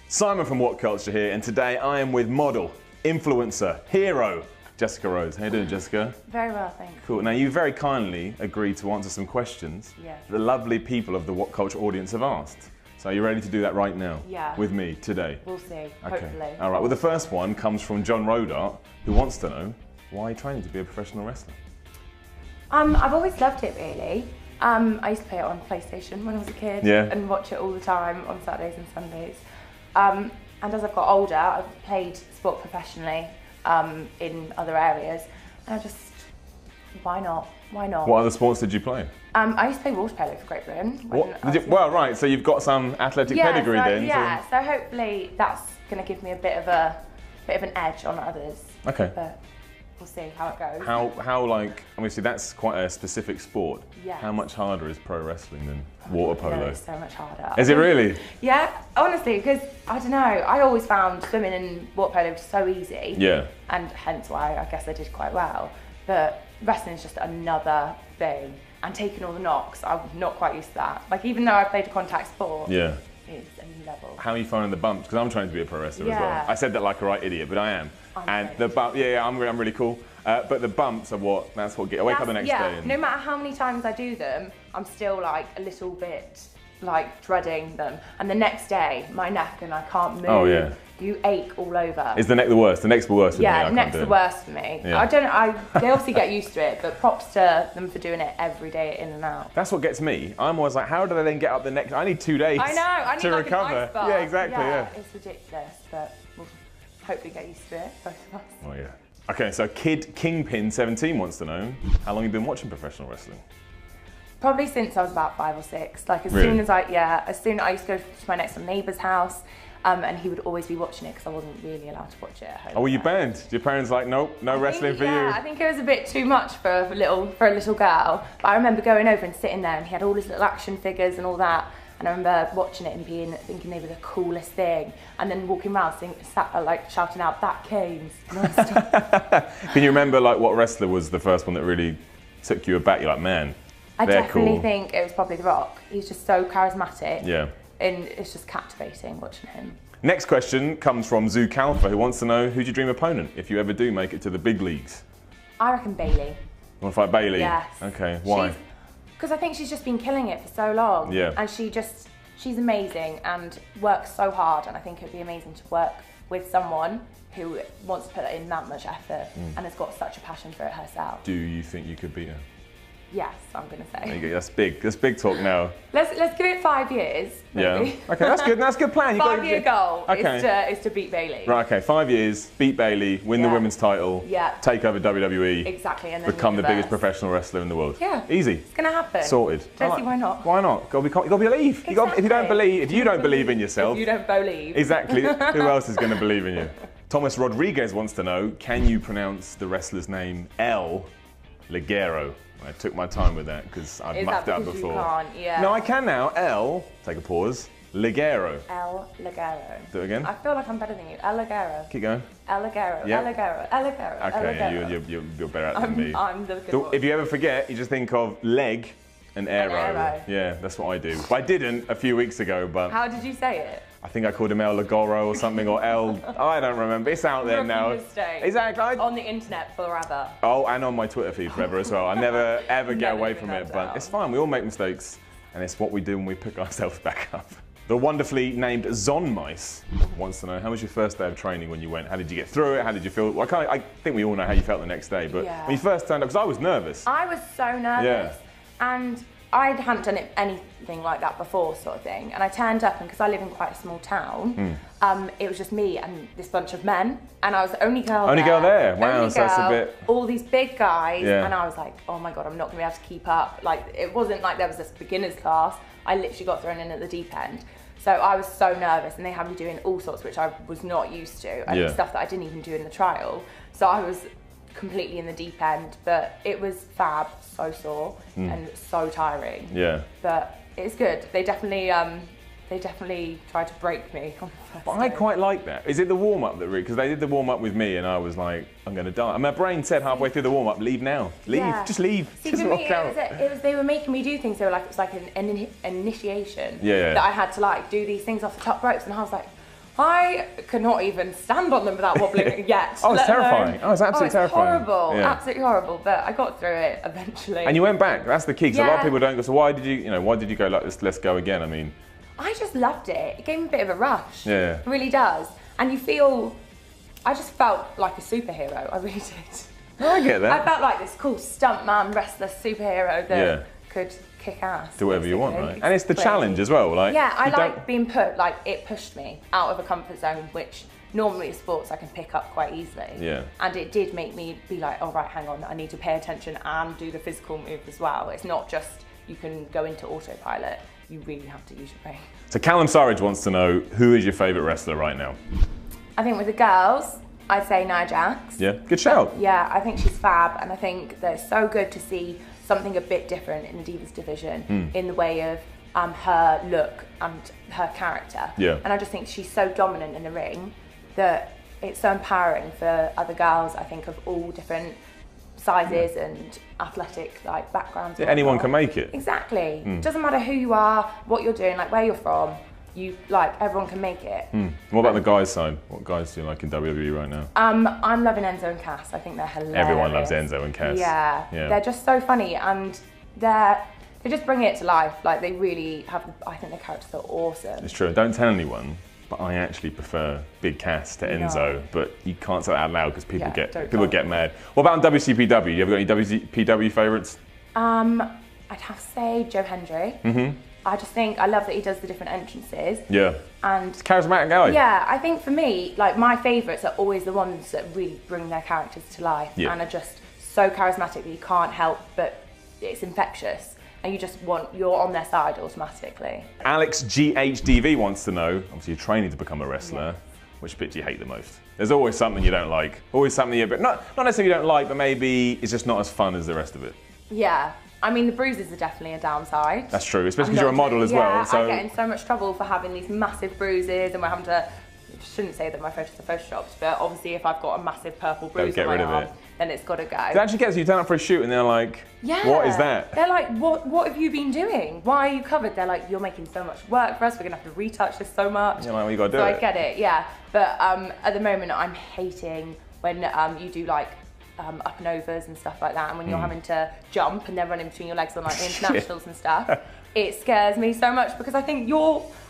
Simon from What Culture here, and today I am with model, influencer, hero, Jessica Rose. How you doing, Jessica? Very well, thanks. Cool. Now, you very kindly agreed to answer some questions the lovely people of the What Culture audience have asked. So are you ready to do that right now? Yeah. With me today? We'll see, Okay. hopefully. All right, well, the first one comes from John Rodart, who wants to know, why are you training to be a professional wrestler? I've always loved it, really. I used to play it on PlayStation when I was a kid and watch it all the time on Saturdays and Sundays. And as I've got older, I've played sport professionally in other areas, and I just, why not? Why not? What other sports did you play? I used to play water polo for Great Britain. Well, right, so you've got some athletic pedigree then. Yeah, so hopefully that's going to give me a bit of an edge on others. Okay. But we'll see how it goes. How like, obviously that's quite a specific sport. Yes. How much harder is pro wrestling than water polo? No, it's so much harder. Is it really? Yeah, honestly, because I don't know, I always found swimming and water polo just so easy. Yeah. And hence why I guess I did quite well. But wrestling is just another thing. And taking all the knocks, I'm not quite used to that. Like, even though I played a contact sport, it's a new level. How are you finding the bumps? Because I'm trying to be a pro wrestler as well. I said that like a right idiot, but I am. I'm the bump, I'm really cool. But the bumps are that's what get. I wake up the next day. And no matter how many times I do them, I'm still like a little bit like dreading them. And the next day, my neck and I can't move. Oh yeah. You ache all over. Is the neck the worst? The neck's the worst for me. Yeah, the neck's the worst for me. Yeah. They obviously get used to it, but props to them for doing it every day in and out. That's what gets me. I'm always like, how do they then get up the next? I need 2 days. I know. I need to like recover. An ice bath. Yeah, exactly. Yeah. It's ridiculous, but we'll hopefully get used to it, both of us. Oh yeah. Okay, so Kid Kingpin 17 wants to know, how long have you been watching professional wrestling? Probably since I was about 5 or 6. Like as Really? soon as I used to go to my next door neighbour's house, and he would always be watching it because I wasn't really allowed to watch it at home. Oh, were you banned? Your parents like, nope, no wrestling for you? Yeah, I think it was a bit too much for a little girl. But I remember going over and sitting there, and he had all his little action figures and all that. And I remember watching it and thinking they were the coolest thing, and then walking around like shouting out, "That Kane's!" Can you remember like what wrestler was the first one that really took you aback? You're like, man, I they're definitely cool. think it was probably The Rock. He's just so charismatic. Yeah. And it's just captivating watching him. Next question comes from Zoo Calfa, who wants to know, who's your dream opponent if you ever do make it to the big leagues? I reckon Bailey. You want to fight Bailey? Yes. Okay, why? Because I think she's just been killing it for so long. Yeah. And she's amazing and works so hard, and I think it'd be amazing to work with someone who wants to put in that much effort and has got such a passion for it herself. Do you think you could beat her? Yes, I'm going to say. There you go. That's big. That's big talk now. Let's give it 5 years, maybe. Yeah. Okay, that's good. That's a good plan. 5-year goal is to beat Bailey. Right, okay, 5 years, beat Bailey, win the women's title, take over WWE, exactly, and then become the biggest professional wrestler in the world. Yeah. Easy. It's going to happen. Sorted. Don't see why not. Why not? You got to believe. Exactly. If you don't believe in yourself. If you don't believe. Exactly. Who else is going to believe in you? Thomas Rodriguez wants to know, can you pronounce the wrestler's name El Ligero? I took my time with that because I've muffed it up before. You can't, yeah. No, I can now. El, take a pause, Ligero. El Ligero. Do it again. I feel like I'm better than you. El Ligero. Keep going. El Ligero. Yep. El Ligero. El Ligero. Okay, El you're better at it than me. I'm the good one. If you ever forget, you just think of leg and arrow. Yeah, that's what I do. But I didn't a few weeks ago, but... How did you say it? I think I called him El Ligoro or something, or El... I don't remember. It's out there now. Mistake. Exactly. On the internet forever. Oh, and on my Twitter feed forever as well. I never, ever get away from it, but it's fine. We all make mistakes, and it's what we do when we pick ourselves back up. The wonderfully named Zonmice wants to know, how was your first day of training when you went? How did you get through it? How did you feel? Well, I think we all know how you felt the next day, but when you first turned up, because I was nervous. I was so nervous, and I hadn't done anything like that before, sort of thing. And I turned up, and because I live in quite a small town, it was just me and this bunch of men, and I was the only girl there. Only girl there? Wow, so that's a bit... All these big guys, and I was like, oh my God, I'm not going to be able to keep up. Like, it wasn't like there was this beginner's class. I literally got thrown in at the deep end. So I was so nervous, and they had me doing all sorts which I was not used to, and stuff that I didn't even do in the trial. So I was completely in the deep end, but it was fab, so sore and so tiring. Yeah. But it's good. They definitely tried to break me on the first But I day. quite like that. Is it the warm-up that really, because they did the warm-up with me and I was like, I'm going to die. And my brain said halfway through the warm-up, leave now. Leave, just leave. See, just for walk me, out. they were making me do things. They were like, it was like an initiation Yeah. that I had to like do these things off the top ropes, and I was like, I could not even stand on them without wobbling yet. Oh, it's terrifying. Oh, it's absolutely terrifying. Horrible, absolutely horrible. But I got through it eventually. And you went back. That's the key. Because a lot of people don't go. So why did you go like this? Let's go again. I mean, I just loved it. It gave me a bit of a rush. Yeah. It really does. And I just felt like a superhero. I really did. Oh, I get that. I felt like this cool stuntman, wrestler, superhero that could kick ass. Do whatever you want, right? And it's the challenge as well. Like, yeah, I like being it pushed me out of a comfort zone, which normally in sports I can pick up quite easily. Yeah. And it did make me be like, oh right, hang on, I need to pay attention and do the physical move as well. It's not just you can go into autopilot. You really have to use your brain. So Callum Surridge wants to know, who is your favourite wrestler right now? I think with the girls, I'd say Nia Jax. Yeah, good shout. Yeah, I think she's fab, and I think that it's so good to see something a bit different in the Divas division in the way of her look and her character. Yeah. And I just think she's so dominant in the ring that it's so empowering for other girls, I think, of all different sizes and athletic backgrounds. Yeah, anyone can make it. Exactly. Doesn't matter who you are, what you're doing, where you're from. Everyone can make it. What about the guys' side? What guys do you like in WWE right now? I'm loving Enzo and Cass. I think they're hilarious. Everyone loves Enzo and Cass. Yeah. They're just so funny, and they just bring it to life. They really have. I think their characters are awesome. It's true. Don't tell anyone, but I actually prefer Big Cass to Enzo. But you can't say that out loud because people get mad. What about on WCPW? You ever got any WCPW favourites? I'd have to say Joe Hendry. I just think I love that he does the different entrances. Yeah. And it's a charismatic guy. Yeah, I think for me, my favourites are always the ones that really bring their characters to life and are just so charismatic that you can't help but it's infectious and you're on their side automatically. Alex GHDV wants to know, obviously you're training to become a wrestler, which bit do you hate the most? There's always something you don't like, always something not necessarily you don't like, but maybe it's just not as fun as the rest of it. Yeah. I mean, the bruises are definitely a downside. That's true, especially because you're a model as well. So I get in so much trouble for having these massive bruises, and we're having to. I shouldn't say that my photos are photoshopped, but obviously, if I've got a massive purple bruise on my arm, then it's got to go. It actually gets you turn up for a shoot, and they're like, "What is that?" They're like, "What have you been doing? Why are you covered?" They're like, "You're making so much work for us. We're gonna have to retouch this so much." Yeah, well, you got to do it. So I get it, yeah. But at the moment, I'm hating when you do up and overs and stuff like that, and when you're having to jump and they're running between your legs on the internationals and stuff, it scares me so much because I think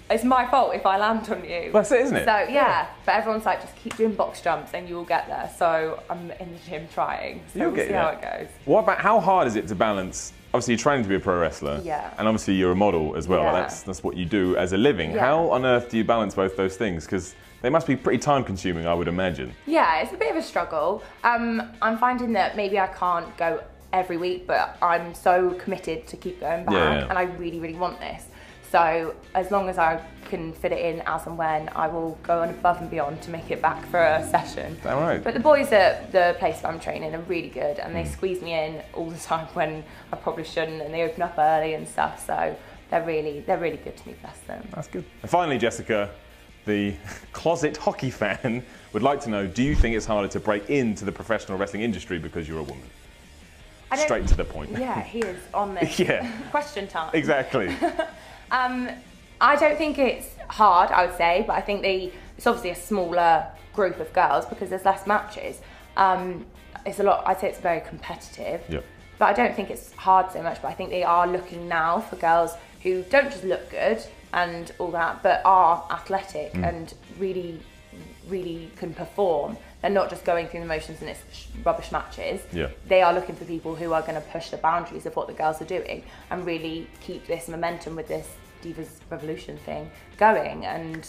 it's my fault if I land on you. That's it, isn't it? So yeah, but everyone's like, just keep doing box jumps and you'll get there. So I'm in the gym trying. So we'll see how it goes. What about how hard is it to balance? Obviously, you're training to be a pro wrestler, and obviously you're a model as well. Yeah. That's what you do as a living. Yeah. How on earth do you balance both those things? Because they must be pretty time consuming, I would imagine. Yeah, it's a bit of a struggle. I'm finding that maybe I can't go every week, but I'm so committed to keep going back, and I really, really want this. So as long as I can fit it in as and when, I will go on above and beyond to make it back for a session. All right. But the boys at the place where I'm training are really good, and they squeeze me in all the time when I probably shouldn't, and they open up early and stuff. So they're really good to me, bless them. That's good. And finally, Jessica, the closet hockey fan, would like to know, do you think it's harder to break into the professional wrestling industry because you're a woman? Straight to the point. Yeah, he is on this. Question time. Exactly. I don't think it's hard, I would say, but I think it's obviously a smaller group of girls because there's less matches. It's a lot, I'd say it's very competitive. Yep. But I don't think it's hard so much, but I think they are looking now for girls who don't just look good and all that, but are athletic and really, really can perform. They're not just going through the motions and it's rubbish matches. Yeah. They are looking for people who are going to push the boundaries of what the girls are doing and really keep this momentum with this Divas Revolution thing going and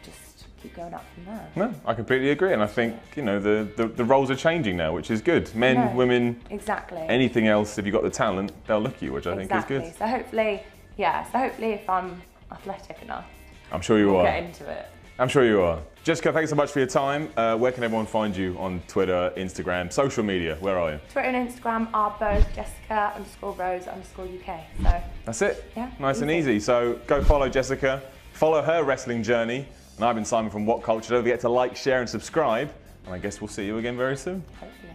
just keep going up from there. No, I completely agree, and I think the roles are changing now, which is good. Men, women, exactly. Anything else, if you've got the talent, they'll look at you, which I think is good. So hopefully, if I'm athletic enough, I'm sure you are. Get into it. I'm sure you are. Jessica, thanks so much for your time. Where can everyone find you on Twitter, Instagram, social media? Where are you? Twitter and Instagram are both Jessica_Rose_UK. So that's it. Yeah. Nice and easy. So go follow Jessica, follow her wrestling journey. And I've been Simon from What Culture. Don't forget to like, share, and subscribe. And I guess we'll see you again very soon. Hopefully.